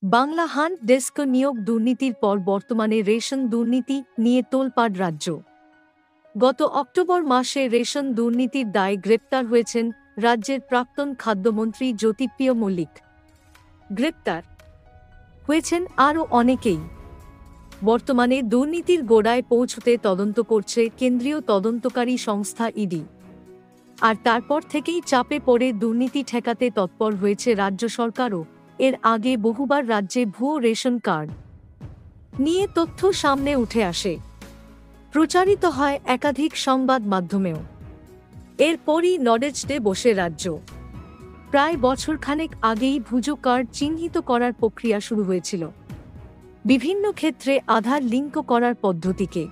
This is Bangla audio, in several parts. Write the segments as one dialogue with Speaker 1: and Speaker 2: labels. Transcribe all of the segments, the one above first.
Speaker 1: বাংলা হান্ট ডেস্ক নিয়োগ দুর্নীতির পর বর্তমানে রেশন দুর্নীতি নিয়ে তোলপাড় রাজ্য। গত অক্টোবর মাসে রেশন দুর্নীতির দায়ে গ্রেপ্তার হয়েছেন রাজ্যের প্রাক্তন খাদ্যমন্ত্রী জ্যোতিপ্রিয় মল্লিক। গ্রেপ্তার হয়েছেন আরও অনেকেই। বর্তমানে দুর্নীতির গোড়ায় পৌঁছতে তদন্ত করছে কেন্দ্রীয় তদন্তকারী সংস্থা ইডি। আর তারপর থেকেই চাপে পড়ে দুর্নীতি ঠেকাতে তৎপর হয়েছে রাজ্য সরকারও। এর আগে বহুবার রাজ্যে ভুয়ো রেশন কার্ড নিয়ে তথ্য সামনে উঠে আসে, প্রচারিত হয় একাধিক সংবাদ মাধ্যমেও। এরপরই নলেজডে বসে রাজ্য। প্রায় বছরখানেক আগেই ভুয়ো কার্ড চিহ্নিত করার প্রক্রিয়া শুরু হয়েছিল। বিভিন্ন ক্ষেত্রে আধার লিঙ্ক করার পদ্ধতিকে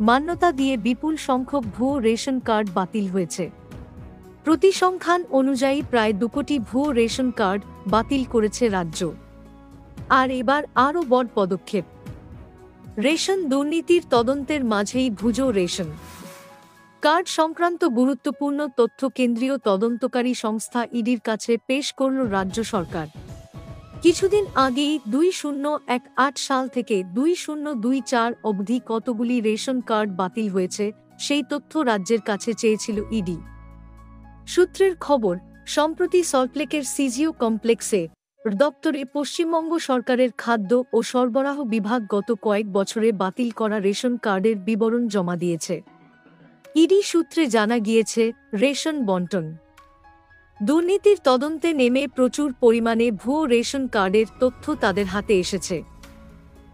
Speaker 1: মান্যতা দিয়ে বিপুল সংখ্যক ভুয়ো রেশন কার্ড বাতিল হয়েছে। পরিসংখ্যান অনুযায়ী প্রায় 2 কোটি ভুয়ো রেশন কার্ড বাতিল করেছে রাজ্য। আর এবার আরও বড় পদক্ষেপ। রেশন দুর্নীতির তদন্তের মাঝেই ভুয়ো রেশন কার্ড সংক্রান্ত গুরুত্বপূর্ণ তথ্য কেন্দ্রীয় তদন্তকারী সংস্থা ইডির কাছে পেশ করল রাজ্য সরকার। কিছুদিন আগেই 2018 সাল থেকে 2024 অবধি কতগুলি রেশন কার্ড বাতিল হয়েছে সেই তথ্য রাজ্যের কাছে চেয়েছিল ইডি। সূত্রের খবর, সম্প্রতি সল্টলেকের সিজিও কমপ্লেক্সে দপ্তরে পশ্চিমবঙ্গ সরকারের খাদ্য ও সরবরাহ বিভাগ গত কয়েক বছরে বাতিল করা রেশন কার্ডের বিবরণ জমা দিয়েছে। ইডি সূত্রে জানা গিয়েছে, রেশন বণ্টন দুর্নীতির তদন্তে নেমে প্রচুর পরিমাণে ভুয়ো রেশন কার্ডের তথ্য তাদের হাতে এসেছে।